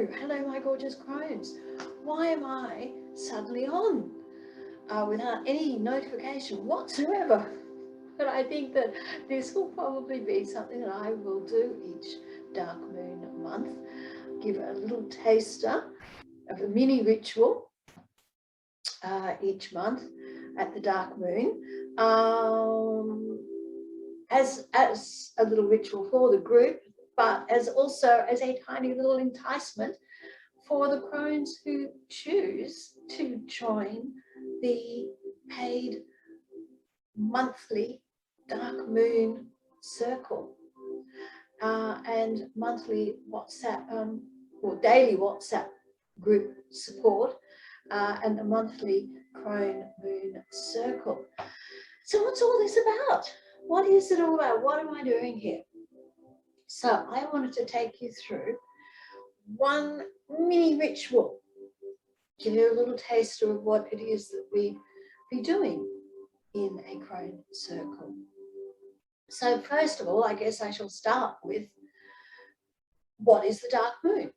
Hello, my gorgeous crones. Why am I suddenly on without any notification whatsoever? But I think that this will probably be something that I will do each dark moon month. Give a little taster of a mini ritual each month at the dark moon, as a little ritual for the group, but also as a tiny little enticement for the crones who choose to join the paid monthly dark moon circle and monthly WhatsApp or daily WhatsApp group support and a monthly crone moon circle. So what's all this about? What is it all about? What am I doing here? So I wanted to take you through one mini ritual, give you a little taster of what it is that we be doing in a crone circle. So first of all, I guess I shall start with, what is the dark moon?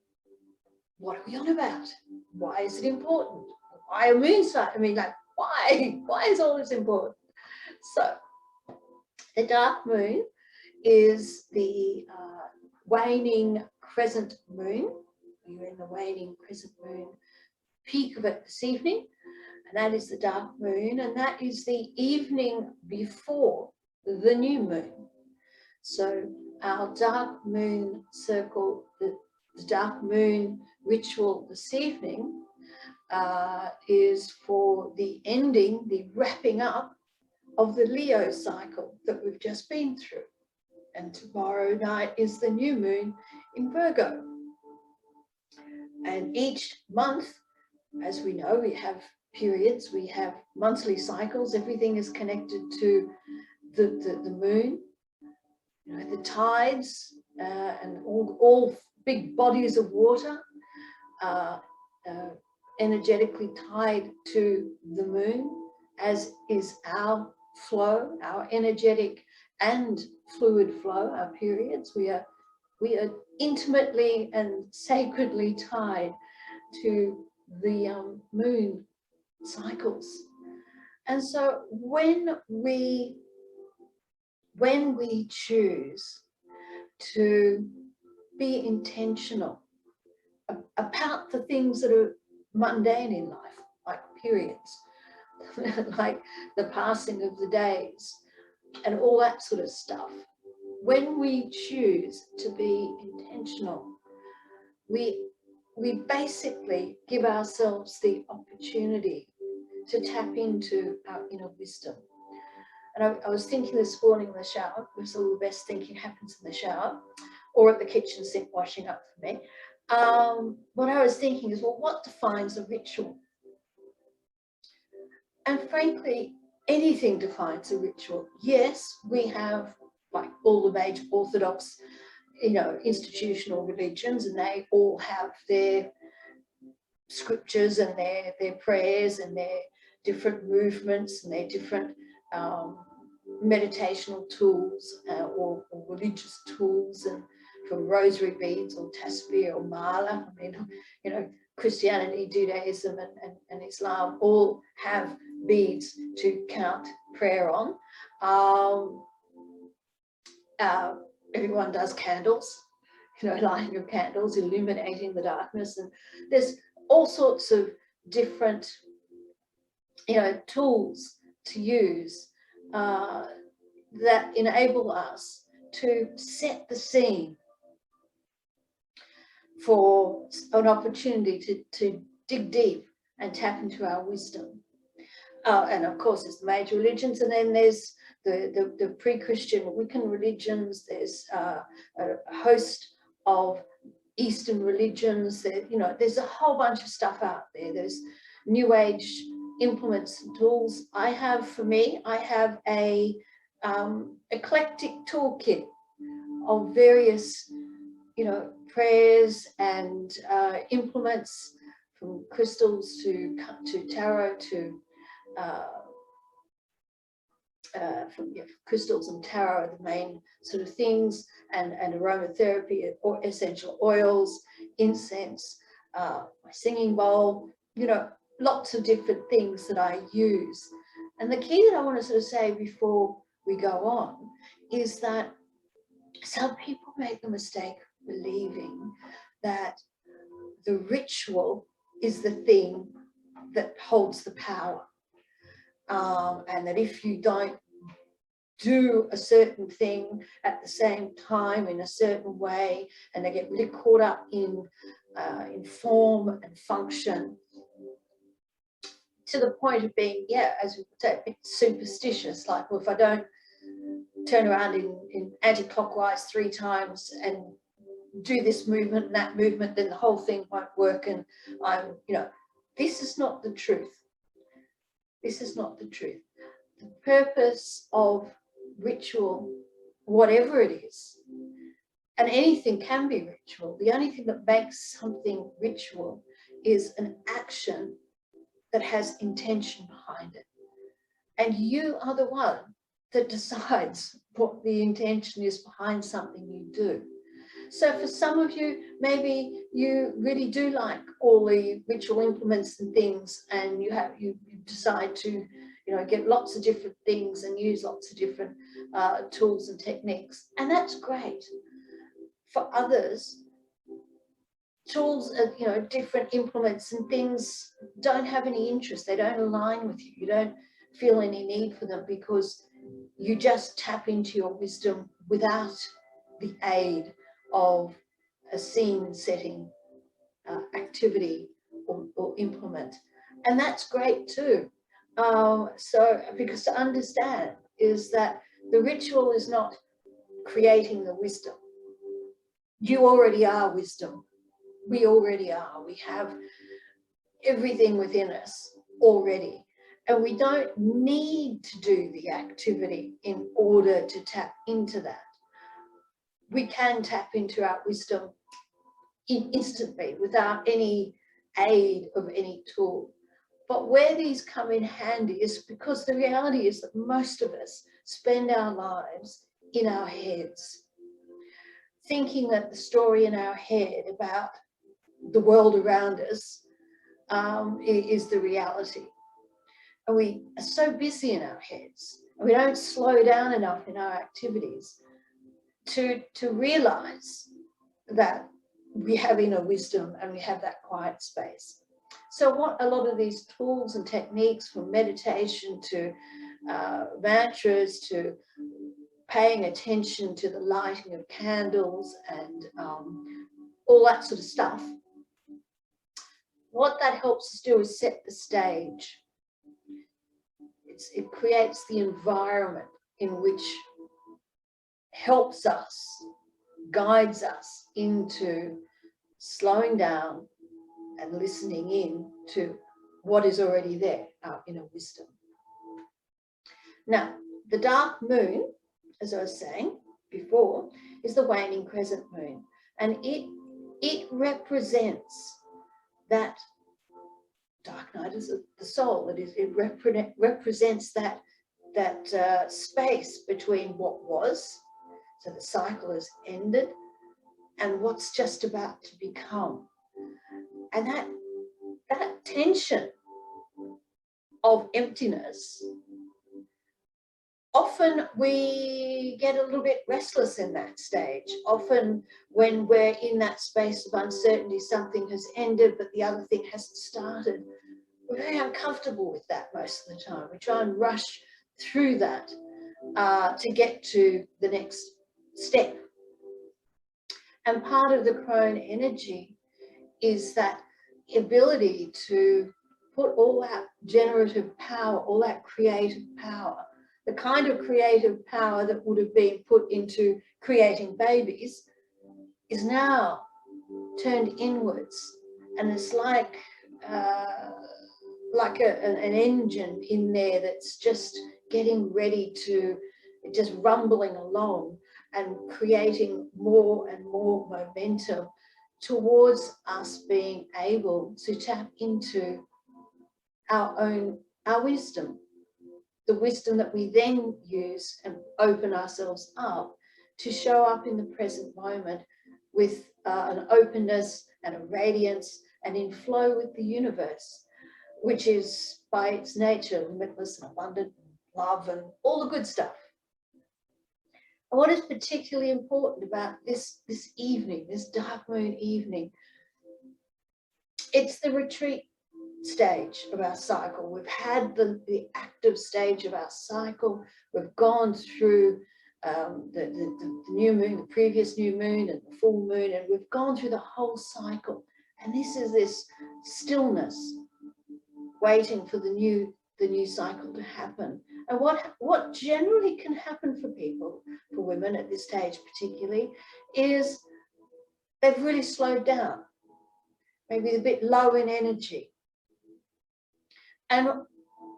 What are we on about? Why is it important? Why a moon cycle? I mean, like, why is all this important? So the dark moon is the waning crescent moon. We're in the waning crescent moon peak of it this evening, and that is the dark moon, and that is the evening before the new moon. So our dark moon circle, the dark moon ritual this evening is for the ending, the wrapping up of the Leo cycle that we've just been through. And tomorrow night is the new moon in Virgo. And each month, as we know, we have periods, we have monthly cycles, everything is connected to the moon, you know, the tides and all big bodies of water energetically tied to the moon, as is our flow, our energetic and fluid flow, our periods. We are intimately and sacredly tied to the moon cycles. And so when we choose to be intentional about the things that are mundane in life, like periods, like the passing of the days and all that sort of stuff, when we choose to be intentional, we basically give ourselves the opportunity to tap into our inner wisdom. And I was thinking this morning in the shower, because all the best thinking happens in the shower or at the kitchen sink washing up for me. What I was thinking is, well, what defines a ritual? And frankly, anything defines a ritual. Yes, we have, like all the major orthodox, you know, institutional religions, and they all have their scriptures and their prayers and their different movements and their different meditational tools or religious tools, and from rosary beads or tasbih or mala. I mean, you know, Christianity, Judaism and Islam all have beads to count prayer on. Everyone does candles, you know, lighting of candles, illuminating the darkness, and there's all sorts of different, you know, tools to use that enable us to set the scene for an opportunity to dig deep and tap into our wisdom. And of course, there's the major religions, and then there's the pre-Christian Wiccan religions. There's a host of Eastern religions. There, you know, there's a whole bunch of stuff out there. There's New Age implements and tools. I have a eclectic toolkit of various, you know, prayers and implements, from crystals to tarot to from crystals and tarot are the main sort of things, and aromatherapy or essential oils, incense, my singing bowl, you know, lots of different things that I use. And the key that I want to sort of say before we go on is that some people make the mistake of believing that the ritual is the thing that holds the power. And that if you don't do a certain thing at the same time in a certain way, and they get really caught up in form and function, to the point of being, yeah, as we say, a bit superstitious, like, well, if I don't turn around in anti-clockwise 3 times and do this movement and that movement, then the whole thing won't work. And I'm, you know, this is not the truth. This is not the truth. The purpose of ritual, whatever it is, and anything can be ritual, the only thing that makes something ritual is an action that has intention behind it. And you are the one that decides what the intention is behind something you do. So for some of you, maybe you really do like all the ritual implements and things, and you decide to, you know, get lots of different things and use lots of different tools and techniques, and that's great. For others, tools, you know, different implements and things don't have any interest. They don't align with you. You don't feel any need for them because you just tap into your wisdom without the aid of a scene setting activity or implement. And that's great too. So because to understand is that the ritual is not creating the wisdom. You already are wisdom. We already are. We have everything within us already. And we don't need to do the activity in order to tap into that. We can tap into our wisdom instantly without any aid of any tool. But where these come in handy is because the reality is that most of us spend our lives in our heads, thinking that the story in our head about the world around us is the reality. And we are so busy in our heads, and we don't slow down enough in our activities to realize that we have inner wisdom and we have that quiet space. So what a lot of these tools and techniques, from meditation to mantras to paying attention to the lighting of candles and all that sort of stuff, what that helps us do is set the stage. It creates the environment in which helps us, guides us into slowing down and listening in to what is already there, our inner wisdom. Now, the dark moon, as I was saying before, is the waning crescent moon, and it represents that dark night of the soul. It represents that space between what was, so the cycle has ended, and what's just about to become. And that tension of emptiness, often we get a little bit restless in that stage. Often when we're in that space of uncertainty, something has ended but the other thing hasn't started, we're very uncomfortable with that most of the time. We try and rush through that to get to the next step. And part of the Crone energy is that ability to put all that generative power, all that creative power, the kind of creative power that would have been put into creating babies, is now turned inwards. And it's like an engine in there that's just getting ready to, just rumbling along and creating more and more momentum towards us being able to tap into our wisdom, the wisdom that we then use and open ourselves up to show up in the present moment with an openness and a radiance and in flow with the universe, which is by its nature limitless and abundant, love and all the good stuff. And what is particularly important about this evening, this dark moon evening, it's the retreat stage of our cycle. We've had the active stage of our cycle. We've gone through the new moon, the previous new moon and the full moon, and we've gone through the whole cycle. And this is this stillness waiting for the new cycle to happen. And what generally can happen for people, for women at this stage particularly, is they've really slowed down, maybe a bit low in energy. And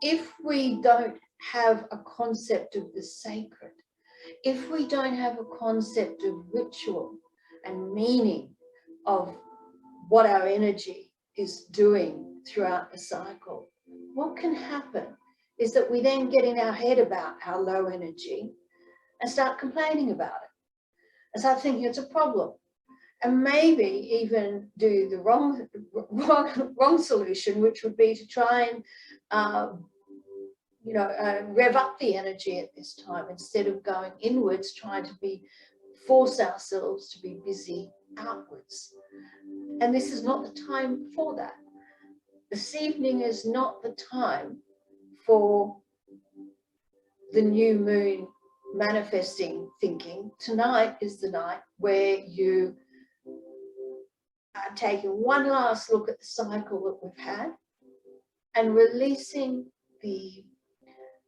if we don't have a concept of the sacred, if we don't have a concept of ritual and meaning of what our energy is doing throughout the cycle, what can happen is that we then get in our head about our low energy and start complaining about it and start thinking it's a problem, and maybe even do the wrong solution, which would be to try and rev up the energy at this time instead of going inwards, trying to force ourselves to be busy outwards. And this is not the time for that. This evening is not the time for the new moon manifesting thinking. Tonight is the night where you are taking one last look at the cycle that we've had and releasing the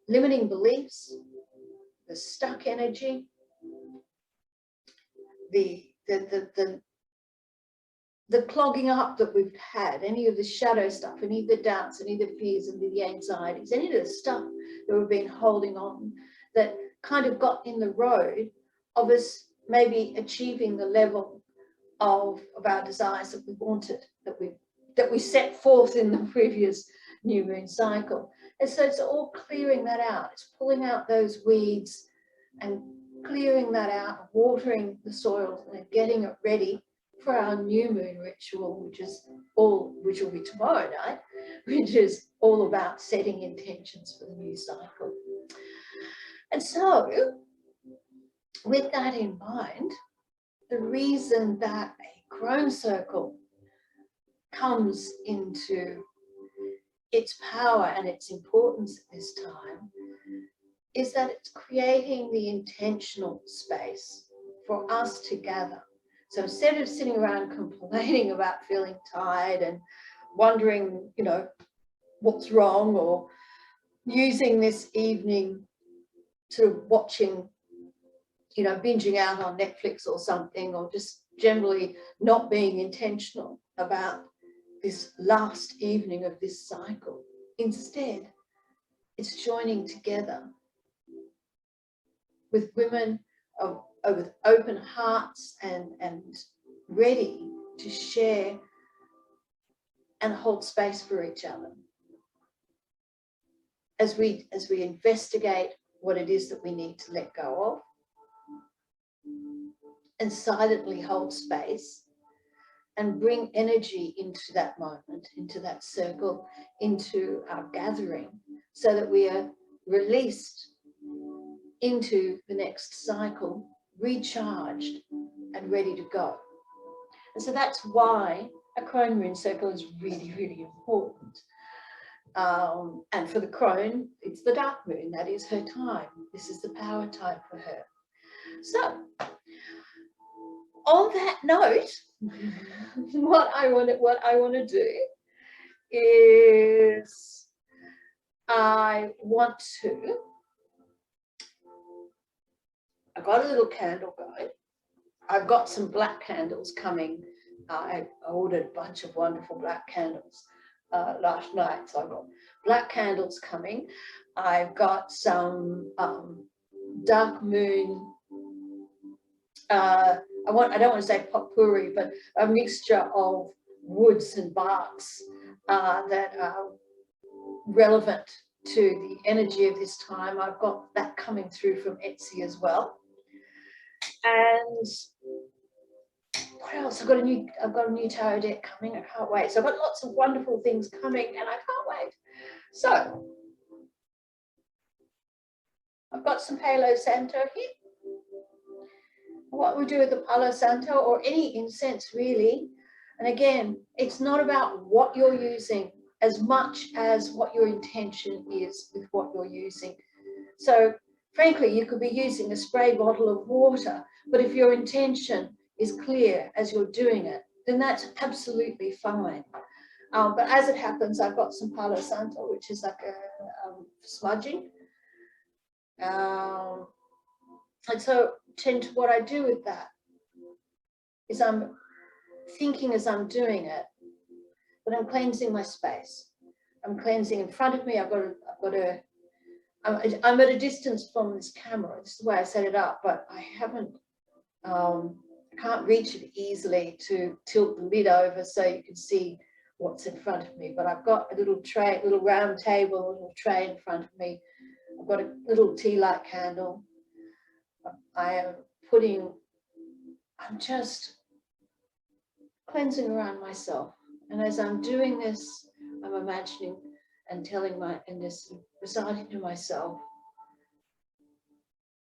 limiting beliefs, the stuck energy, the clogging up that we've had, any of the shadow stuff, any of the doubts, any of the fears, any of the anxieties, any of the stuff that we've been holding on that kind of got in the road of us maybe achieving the level of our desires that we wanted, that we set forth in the previous new moon cycle. And so it's all clearing that out. It's pulling out those weeds and clearing that out, watering the soil and getting it ready for our new moon ritual, which will be tomorrow night, which is all about setting intentions for the new cycle. And so, with that in mind, the reason that a Crone circle comes into its power and its importance at this time is that it's creating the intentional space for us to gather. So instead of sitting around complaining about feeling tired and wondering, what's wrong, or using this evening to watching, binging out on Netflix or something, or just generally not being intentional about this last evening of this cycle. Instead, it's joining together with women with open hearts and ready to share and hold space for each other as we investigate what it is that we need to let go of, and silently hold space and bring energy into that moment, into that circle, into our gathering, so that we are released into the next cycle, recharged and ready to go. And so that's why a Crone moon circle is really, really important. And for the Crone, it's the dark moon. That is her time. This is the power time for her. So, on that note, what I want to do is I've got a little candle guide. I've got some black candles coming. I ordered a bunch of wonderful black candles last night, so I've got black candles coming. I've got some dark moon, I don't want to say potpourri, but a mixture of woods and barks that are relevant to the energy of this time. I've got that coming through from Etsy as well. And what else? I've got a new tarot deck coming. I can't wait. So I've got lots of wonderful things coming, and I can't wait. So I've got some Palo Santo here. What we do with the Palo Santo, or any incense really, and again, it's not about what you're using as much as what your intention is with what you're using. So frankly, you could be using a spray bottle of water, but if your intention is clear as you're doing it, then that's absolutely fine. But as it happens, I've got some Palo Santo, which is like a smudging. And so what I do with that is I'm thinking as I'm doing it, but I'm cleansing my space. I'm cleansing in front of me. I'm at a distance from this camera. This is the way I set it up, but I can't reach it easily to tilt the lid over so you can see what's in front of me. But I've got a little tray, a little round table, a little tray in front of me. I've got a little tea light candle. I'm just cleansing around myself. And as I'm doing this, I'm imagining and reciting to myself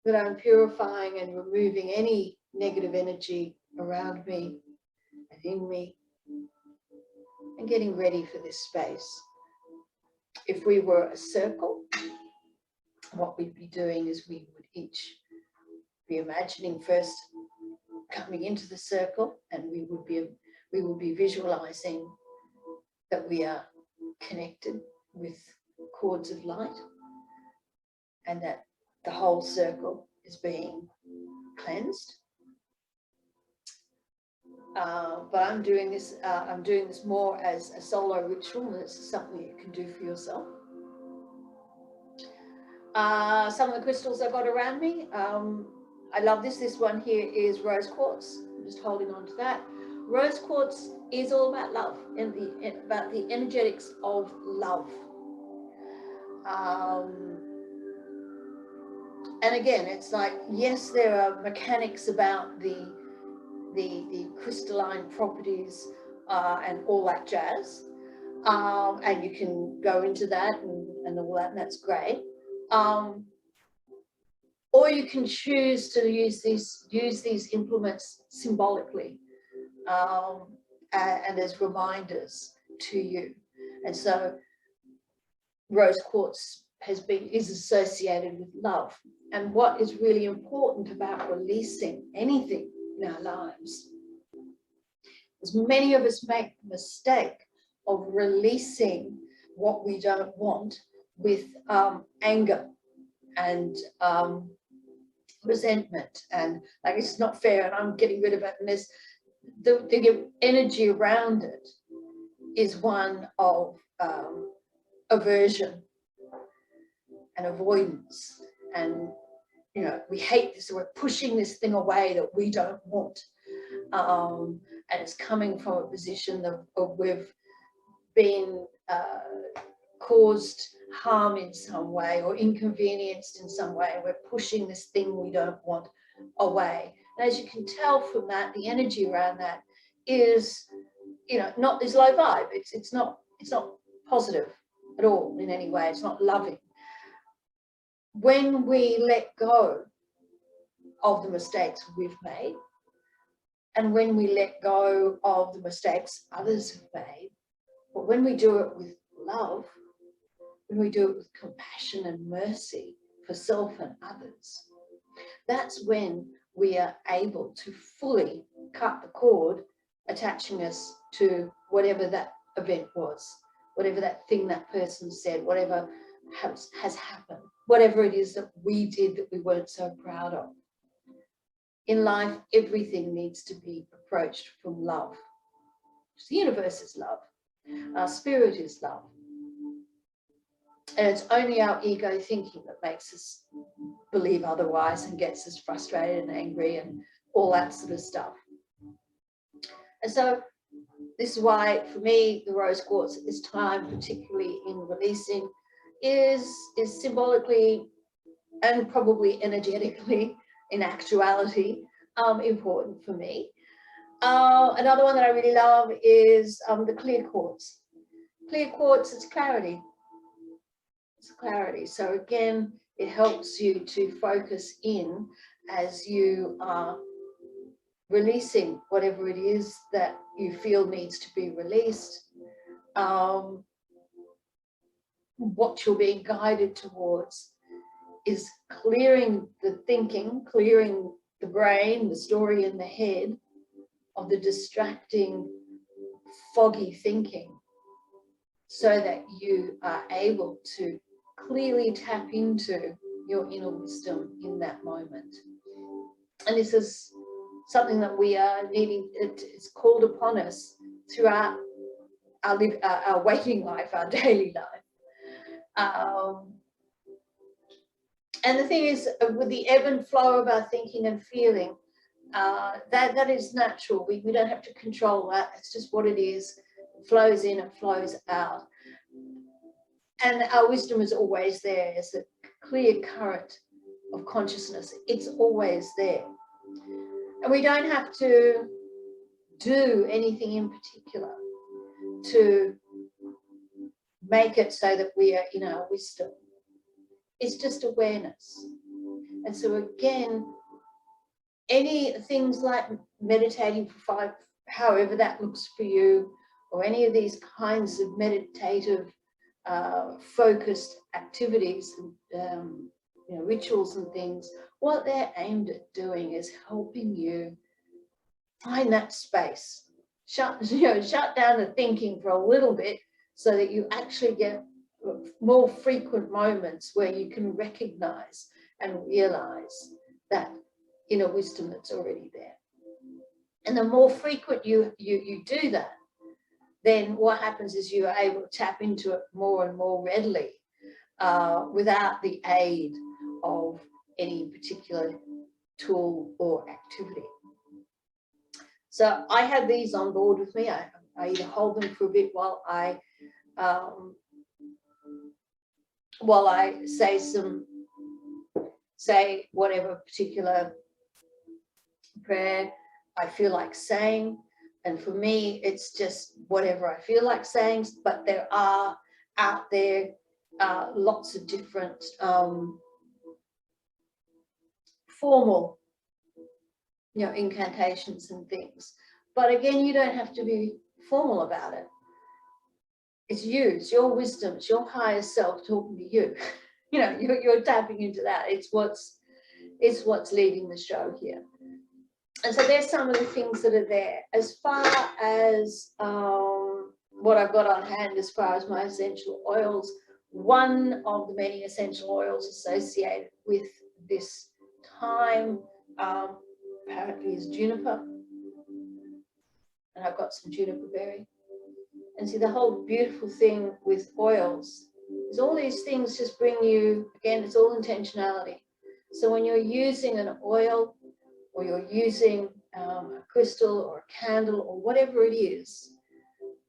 that I'm purifying and removing any negative energy around me and in me, and getting ready for this space. If we were a circle, what we'd be doing is we would each be imagining first coming into the circle, and we would be visualizing that we are connected with cords of light, and that the whole circle is being cleansed. But I'm doing this more as a solo ritual, and it's something you can do for yourself. Some of the crystals I've got around me, I love this. This one here is rose quartz. I'm just holding on to that. Rose quartz is all about love and about the energetics of love. And again, it's like, yes, there are mechanics about the crystalline properties and all that jazz, and you can go into that and all that, and that's great. Or you can choose to use these implements symbolically and as reminders to you. And so rose quartz is associated with love. And what is really important about releasing anything in our lives is many of us make the mistake of releasing what we don't want with anger and resentment, and like, it's not fair and I'm getting rid of it, and the energy around it is one of aversion and avoidance, and we hate this, so we're pushing this thing away that we don't want, and it's coming from a position of we've been caused harm in some way or inconvenienced in some way, and we're pushing this thing we don't want away. And as you can tell from that, the energy around that is not this low vibe. It's not positive at all in any way. It's not loving. When we let go of the mistakes we've made, and when we let go of the mistakes others have made, but when we do it with love, when we do it with compassion and mercy for self and others, that's when we are able to fully cut the cord attaching us to whatever that event was, whatever that thing that person said, whatever has happened, whatever it is that we did that we weren't so proud of. In life, everything needs to be approached from love. The universe is love. Our spirit is love. And it's only our ego thinking that makes us believe otherwise and gets us frustrated and angry and all that sort of stuff. And so this is why, for me, the rose quartz at this time, particularly in releasing, is symbolically and probably energetically, in actuality, important for me. Another one that I really love is the clear quartz. Clear quartz is clarity. It's clarity. So again, it helps you to focus in as you are releasing whatever it is that you feel needs to be released. What you're being guided towards is clearing the thinking, clearing the brain, the story in the head of the distracting, foggy thinking, so that you are able to clearly tap into your inner wisdom in that moment. And this is something that we are needing, it's called upon us throughout our waking life, our daily life. And the thing is, with the ebb and flow of our thinking and feeling, that is natural. We don't have to control that. It's just what it is. It flows in and flows out. And our wisdom is always there. It's a clear current of consciousness. It's always there. And we don't have to do anything in particular to make it so that we are in our wisdom. It's just awareness. And so again, any things like meditating for however that looks for you, or any of these kinds of meditative focused activities, rituals and things, what they're aimed at doing is helping you find that space, shut down the thinking for a little bit, so that you actually get more frequent moments where you can recognize and realize that inner wisdom that's already there. And the more frequent you do that, then what happens is you are able to tap into it more and more readily, without the aid of any particular tool or activity. So I have these on board with me. I either hold them for a bit while I say whatever particular prayer I feel like saying. And for me, it's just whatever I feel like saying, but there are out there lots of different formal, incantations and things. But again, you don't have to be formal about it. It's you, it's your wisdom, it's your higher self talking to you. You're tapping into that. It's what's leading the show here. And so there's some of the things that are there. As far as what I've got on hand, as far as my essential oils, one of the many essential oils associated with this time apparently is juniper. And I've got some juniper berry. And see, the whole beautiful thing with oils is all these things just bring you, again, it's all intentionality. So when you're using an oil, or you're using a crystal or a candle or whatever it is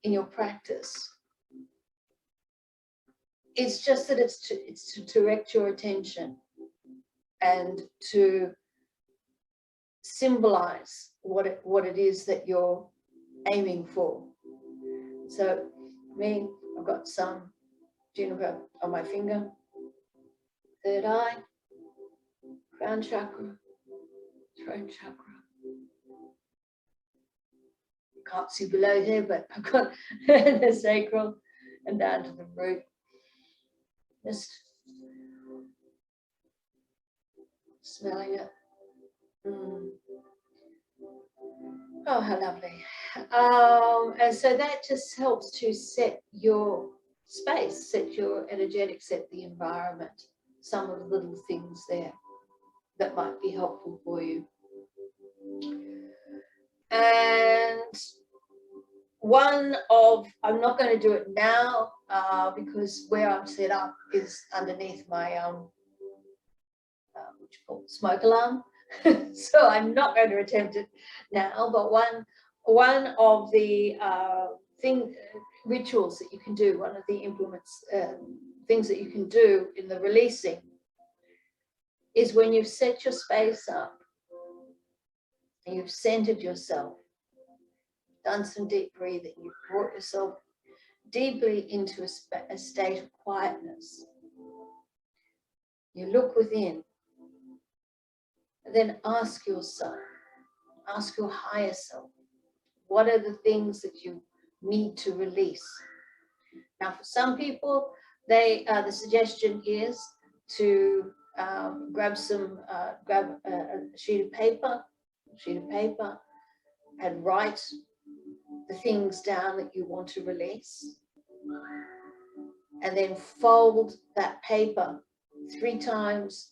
in your practice, it's just that it's to direct your attention and to symbolize what it is that you're aiming for. So for me, I've got some juniper on my finger, third eye, crown chakra, throat chakra. You can't see below here, but I've got the sacral and down to the root. Just smelling it. Oh, how lovely. And so that just helps to set your space, set your energetic, set the environment, some of the little things there that might be helpful for you. And I'm not going to do it now because where I'm set up is underneath my what you call smoke alarm. So I'm not going to attempt it now, but one of the rituals that you can do, one of the implements, things that you can do in the releasing is when you've set your space up, and you've centered yourself, done some deep breathing, you've brought yourself deeply into a state of quietness. You look within, and then ask yourself, ask your higher self, what are the things that you need to release? Now, for some people, the suggestion is to grab a sheet of paper, and write the things down that you want to release, and then fold that paper 3 times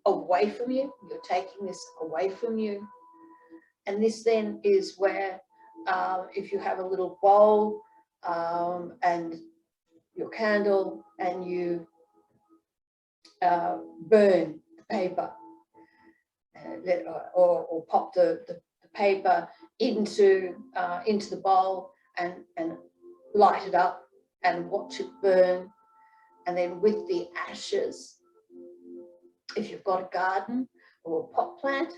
away from you. You're taking this away from you. And this then is where, if you have a little bowl and your candle, and you burn the paper, or pop the paper into the bowl and light it up and watch it burn. And then with the ashes, if you've got a garden or a pot plant,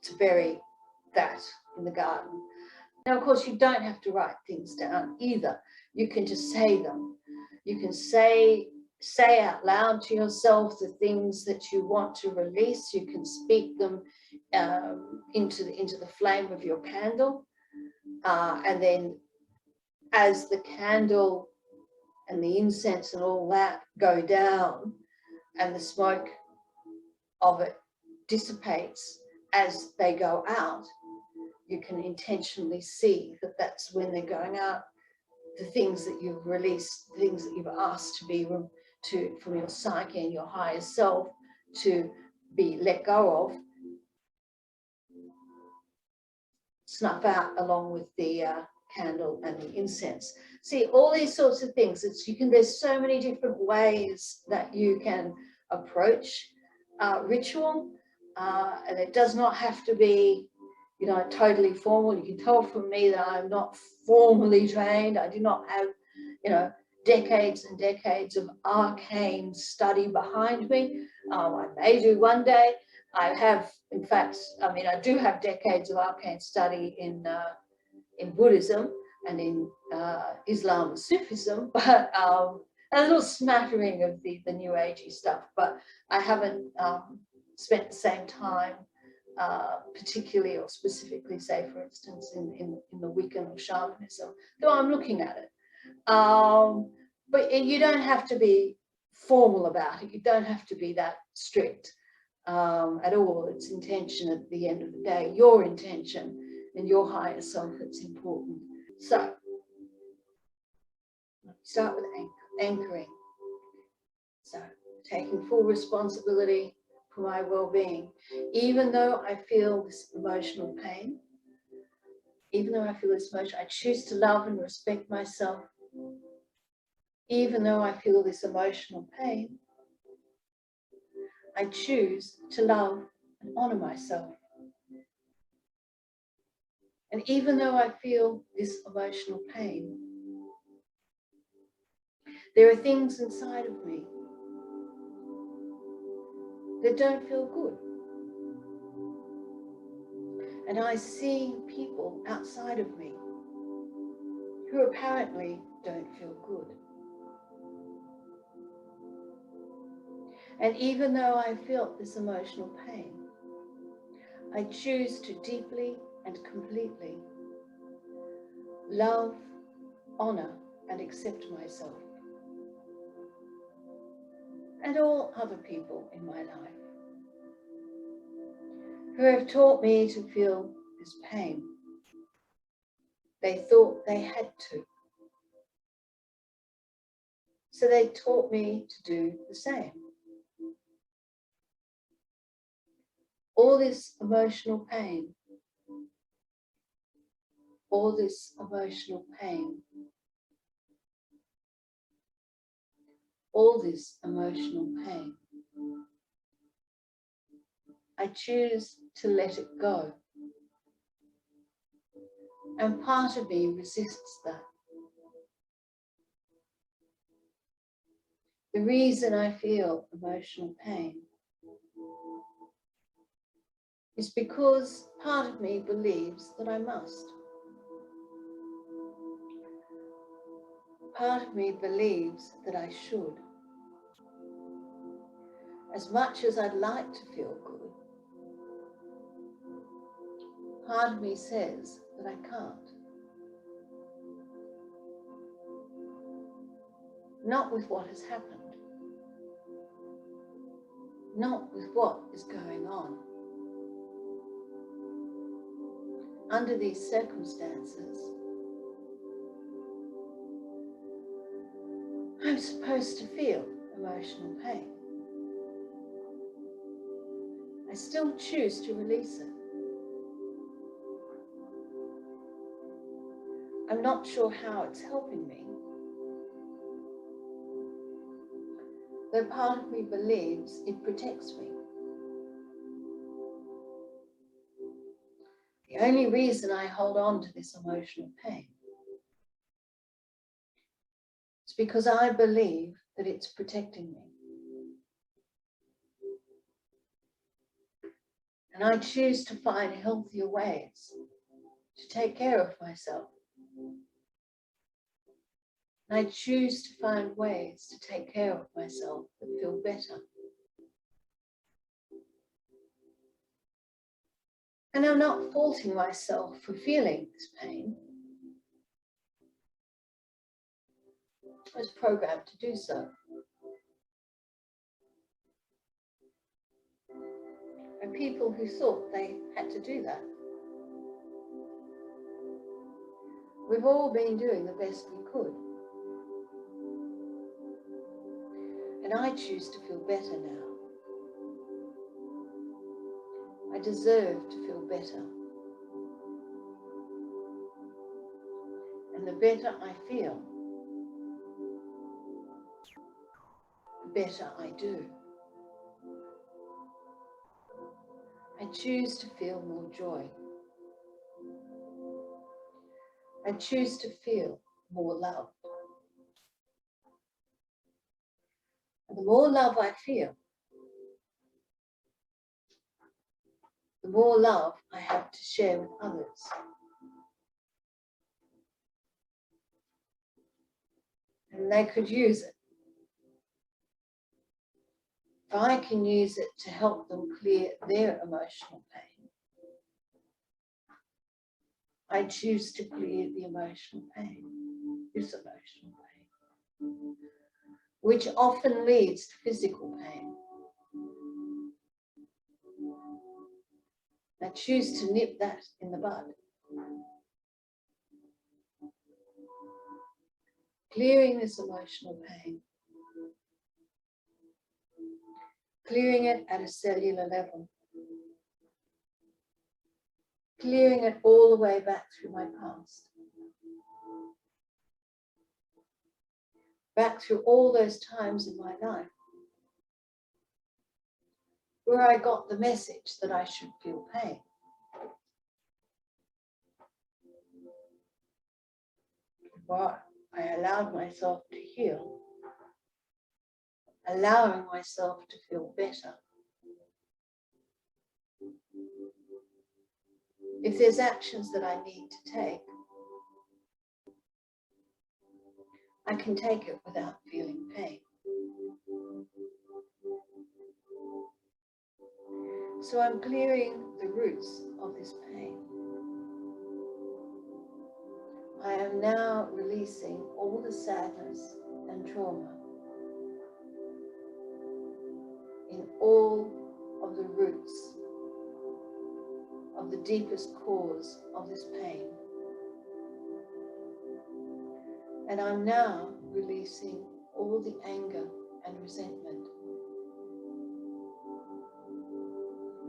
to bury that in the garden. Now, of course, you don't have to write things down either. You can just say them. You can say out loud to yourself the things that you want to release. You can speak them into the flame of your candle, and then as the candle and the incense and all that go down, and the smoke of it dissipates as they go out, you can intentionally see that that's when they're going out. The things that you've released, the things that you've asked to be from your psyche and your higher self to be let go of, snuff out along with the candle and the incense. See, all these sorts of things. There's so many different ways that you can approach ritual, and it does not have to be, totally formal. You can tell from me that I'm not formally trained. I do not have, decades and decades of arcane study behind me. I may do one day. I have, in fact, I do have decades of arcane study in Buddhism and in Islam and Sufism, but a little smattering of the New Agey stuff. But I haven't spent the same time particularly or specifically, say, for instance, in the Wiccan or shamanism, though I'm looking at it. But you don't have to be formal about it. You don't have to be that strict at all. It's intention at the end of the day, your intention and your higher self that's important. So start with anchoring. So taking full responsibility for my well-being, even though I feel this emotional pain, I choose to love and respect myself. Even though I feel this emotional pain, I choose to love and honor myself. And even though I feel this emotional pain, there are things inside of me that don't feel good. And I see people outside of me who apparently don't feel good. And even though I felt this emotional pain, I choose to deeply and completely love, honor, and accept myself and all other people in my life who have taught me to feel this pain. They thought they had to. So they taught me to do the same. All this emotional pain, all this emotional pain, all this emotional pain, I choose to let it go. And part of me resists that. The reason I feel emotional pain is because part of me believes that I must. Part of me believes that I should. As much as I'd like to feel good, part of me says that I can't. Not with what has happened. Not with what is going on. Under these circumstances, I'm supposed to feel emotional pain. I still choose to release it. I'm not sure how it's helping me, though part of me believes it protects me. The only reason I hold on to this emotional pain is because I believe that it's protecting me. And I choose to find healthier ways to take care of myself. And I choose to find ways to take care of myself that feel better. And I'm not faulting myself for feeling this pain. I was programmed to do so. And people who thought they had to do that. We've all been doing the best we could. And I choose to feel better now. I deserve to feel better. And the better I feel, the better I do. I choose to feel more joy. I choose to feel more love. And the more love I feel, the more love I have to share with others. And they could use it. If I can use it to help them clear their emotional pain, I choose to clear the emotional pain, this emotional pain, which often leads to physical pain. I choose to nip that in the bud. Clearing this emotional pain, clearing it at a cellular level, clearing it all the way back through my past, back through all those times in my life where I got the message that I should feel pain. But I allowed myself to heal, allowing myself to feel better. If there's actions that I need to take, I can take it without feeling pain. So I'm clearing the roots of this pain. I am now releasing all the sadness and trauma in all of the roots of the deepest cause of this pain. And I'm now releasing all the anger and resentment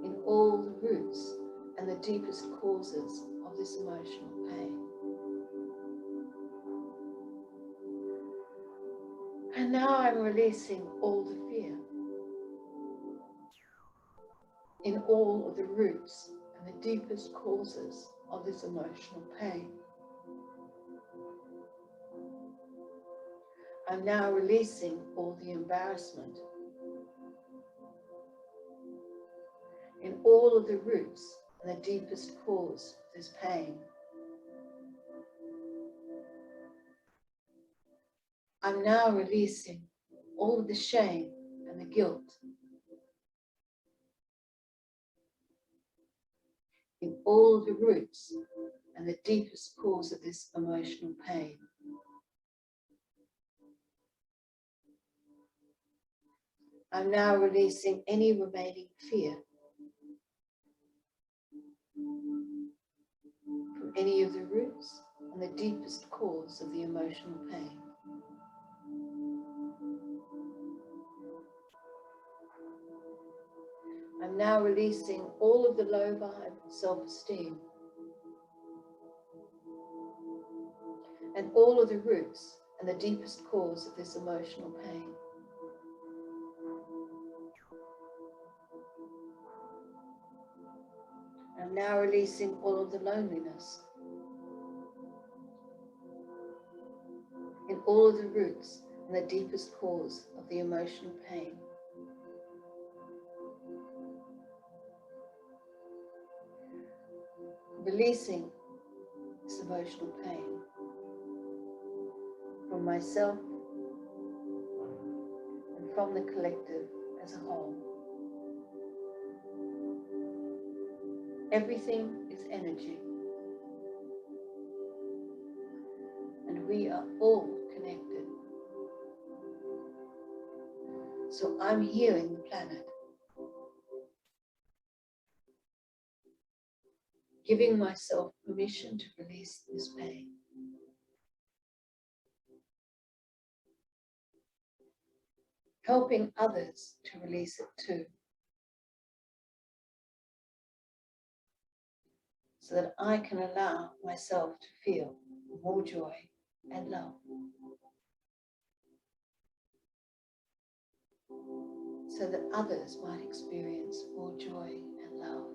in all the roots and the deepest causes of this emotional pain. And now I'm releasing all the fear in all of the roots and the deepest causes of this emotional pain. I'm now releasing all the embarrassment in all of the roots and the deepest cause of this pain. I'm now releasing all of the shame and the guilt in all of the roots and the deepest cause of this emotional pain. I'm now releasing any remaining fear from any of the roots and the deepest cause of the emotional pain. I'm now releasing all of the low vibe self-esteem and all of the roots and the deepest cause of this emotional pain. I'm now releasing all of the loneliness in all of the roots and the deepest cause of the emotional pain. Releasing this emotional pain from myself and from the collective as a whole. Everything is energy, and we are all connected. So I'm healing the planet, giving myself permission to release this pain. Helping others to release it too, so that I can allow myself to feel more joy and love. So that others might experience more joy and love.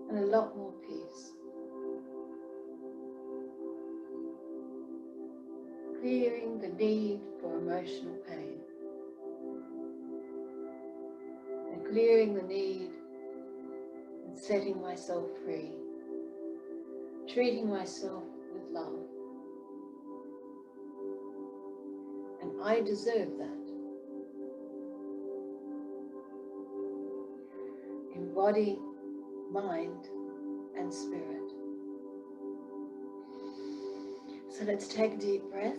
And a lot more peace. Clearing the need for emotional pain. And clearing the need and setting myself free. Treating myself with love. And I deserve that. In body, mind, and spirit. So let's take a deep breath.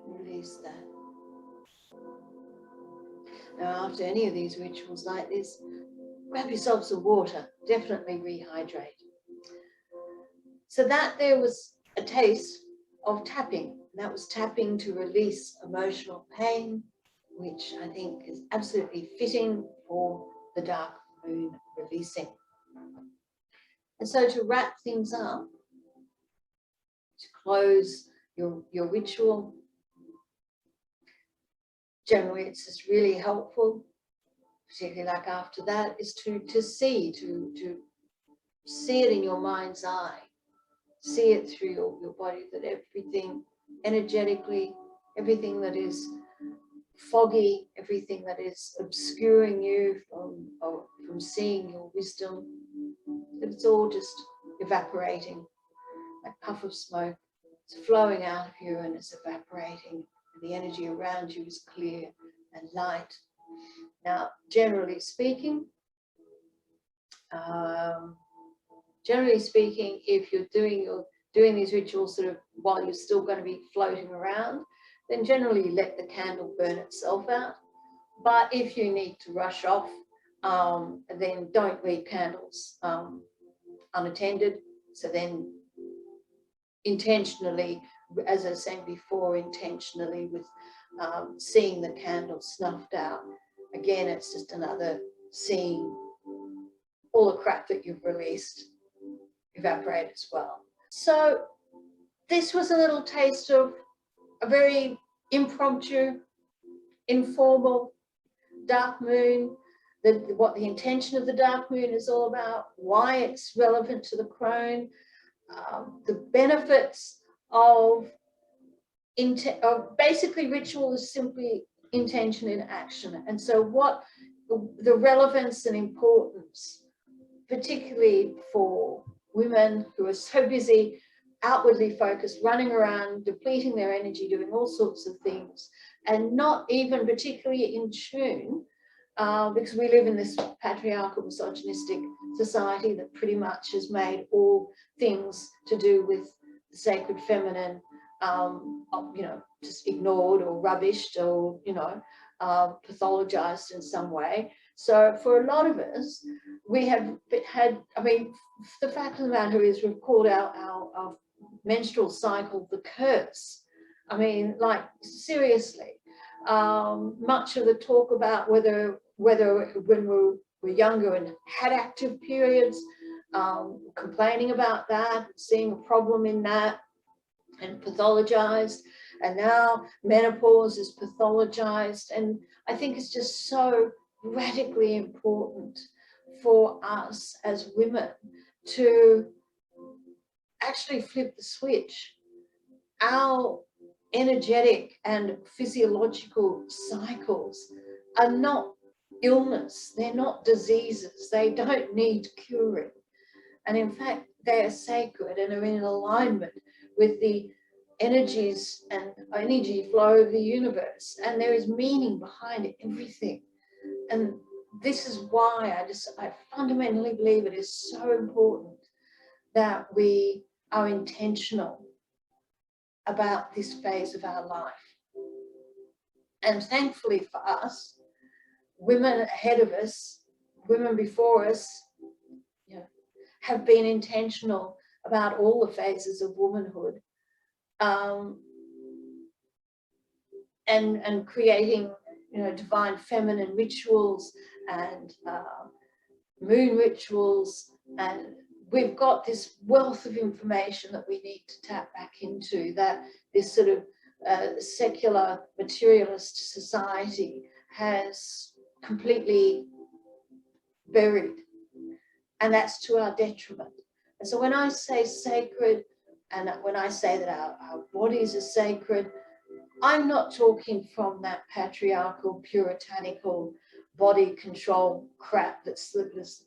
Release that. Now, after any of these rituals like this, grab yourself some water. Definitely rehydrate. So that there was a taste of tapping. That was tapping to release emotional pain, which I think is absolutely fitting for the dark moon releasing. And so to wrap things up, to close your ritual, generally it's just really helpful, particularly like after that, is to see it in your mind's eye. See it through your body, that everything energetically, everything that is foggy, everything that is obscuring you from seeing your wisdom, that it's all just evaporating like puff of smoke. It's flowing out of you and it's evaporating. And the energy around you is clear and light. Now, generally speaking, if you're doing these rituals sort of while you're still going to be floating around, then generally let the candle burn itself out. But if you need to rush off, then don't leave candles unattended. So then intentionally, as I was saying before, intentionally with seeing the candle snuffed out. Again, it's just another seeing all the crap that you've released evaporate as well. So this was a little taste of a very impromptu, informal dark moon, what the intention of the dark moon is all about, why it's relevant to the crone, the benefits of basically ritual is simply intention in action. And so what the relevance and importance, particularly for women who are so busy, outwardly focused, running around, depleting their energy, doing all sorts of things, and not even particularly in tune, because we live in this patriarchal, misogynistic society that pretty much has made all things to do with the sacred feminine, you know, just ignored or rubbished or, you know, pathologized in some way. So for a lot of us, we have had, I mean, the fact of the matter is we've called our menstrual cycle the curse. I mean, like, seriously, much of the talk about whether when we're younger and had active periods, complaining about that, seeing a problem in that, and pathologized, and now menopause is pathologized. And I think it's just so radically important for us as women to actually flip the switch. Our energetic and physiological cycles are not illness, they're not diseases, they don't need curing. And in fact, they are sacred and are in alignment with the energies and energy flow of the universe. And there is meaning behind everything. And this is why I fundamentally believe it is so important that we are intentional about this phase of our life. And thankfully for us, women ahead of us, women before us, you know, have been intentional about all the phases of womanhood, and creating, you know, divine feminine rituals and moon rituals. And we've got this wealth of information that we need to tap back into, that this sort of secular materialist society has completely buried, and that's to our detriment. And so when I say sacred, and when I say that our bodies are sacred, I'm not talking from that patriarchal, puritanical body control crap that's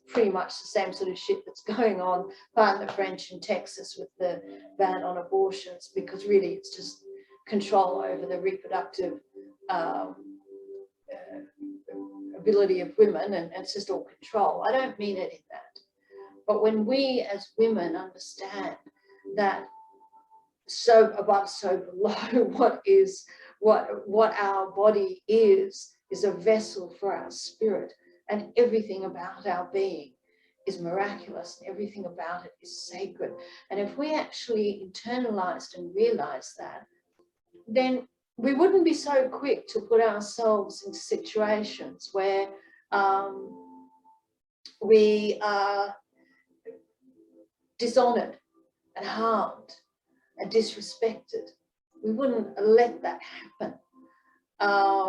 pretty much the same sort of shit that's going on, pardon the French, in Texas with the ban on abortions, because really it's just control over the reproductive ability of women, and it's just all control. I don't mean it in that. But when we as women understand that so above, so below, what our body is a vessel for our spirit, and everything about our being is miraculous, and everything about it is sacred. And if we actually internalized and realized that, then we wouldn't be so quick to put ourselves into situations where we are dishonored and harmed and disrespected. We wouldn't let that happen.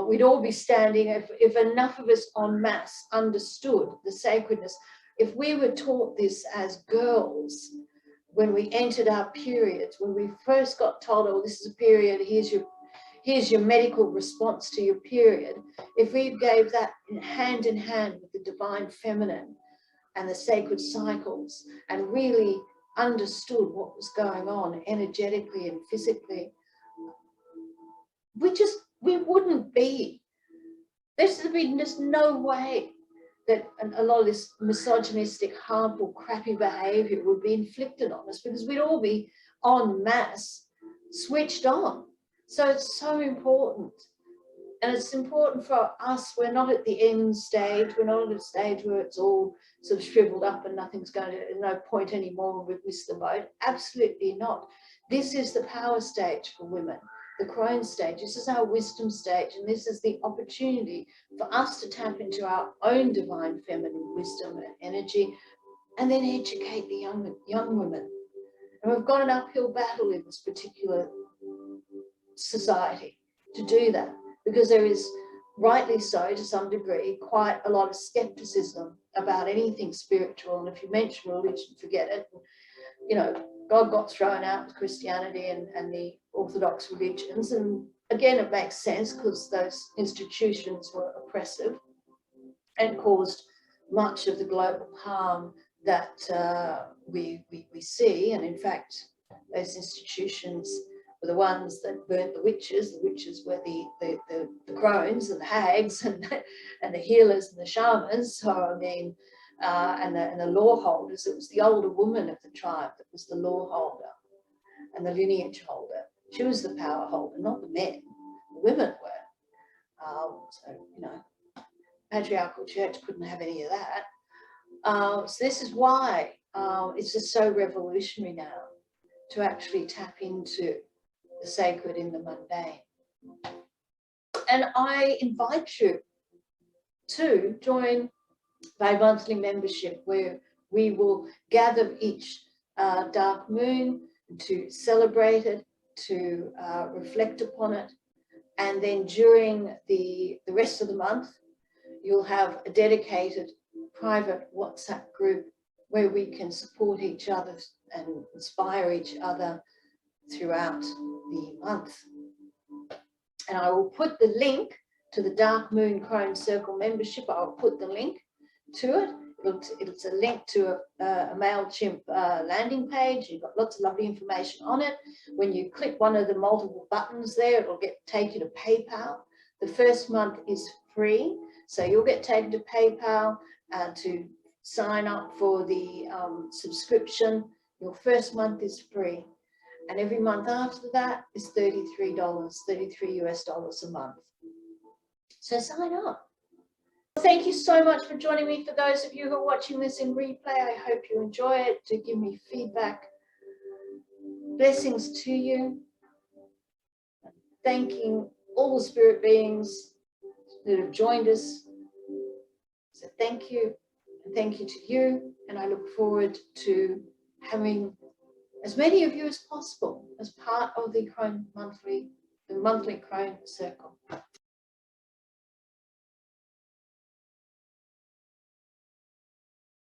We'd all be standing, if enough of us en masse understood the sacredness. If we were taught this as girls, when we entered our periods, when we first got told, oh, this is a period, here's your medical response to your period. If we gave that hand in hand with the divine feminine and the sacred cycles, and really understood what was going on energetically and physically, we wouldn't be. There's no way that a lot of this misogynistic, harmful, crappy behavior would be inflicted on us, because we'd all be en masse switched on. So it's so important. And it's important for us. We're not at the end stage. We're not at a stage where it's all sort of shriveled up and nothing's going to, no point anymore, and we've missed the boat. Absolutely not. This is the power stage for women, the Crone stage. This is our wisdom stage, and this is the opportunity for us to tap into our own divine feminine wisdom and energy, and then educate the young women. And we've got an uphill battle in this particular society to do that, because there is, rightly so to some degree, quite a lot of skepticism about anything spiritual. And if you mention religion, forget it. You know, God got thrown out with Christianity and the Orthodox religions. And again, it makes sense because those institutions were oppressive and caused much of the global harm that we see. And in fact, those institutions were the ones that burnt the witches. The witches were the crones and the hags and the healers and the shamans. So I mean, and the law holders. It was the older woman of the tribe that was the law holder and the lineage holder. She was the power holder, not the men. The women were. So, you know, patriarchal church couldn't have any of that. So this is why it's just so revolutionary now to actually tap into the sacred in the mundane. And I invite you to join my monthly membership, where we will gather each dark moon to celebrate it, to reflect upon it. And then during the rest of the month, you'll have a dedicated private WhatsApp group where we can support each other and inspire each other throughout the month. And I will put the link to the Dark Moon Crone Circle membership. I'll put the link to it. It's a link to a 𝕂𝕠𝕟𝕝 landing page. You've got lots of lovely information on it. When you click one of the multiple buttons there, it'll take you to PayPal. The first month is free, so you'll get taken to PayPal to sign up for the subscription. Your first month is free, and every month after that is $33 US a month. So sign up. Thank you so much for joining me. For those of you who are watching this in replay, I hope you enjoy it. Do give me feedback. Blessings to you. Thanking all the spirit beings that have joined us. So thank you, and thank you to you. And I look forward to having as many of you as possible as part of the monthly Crone Circle.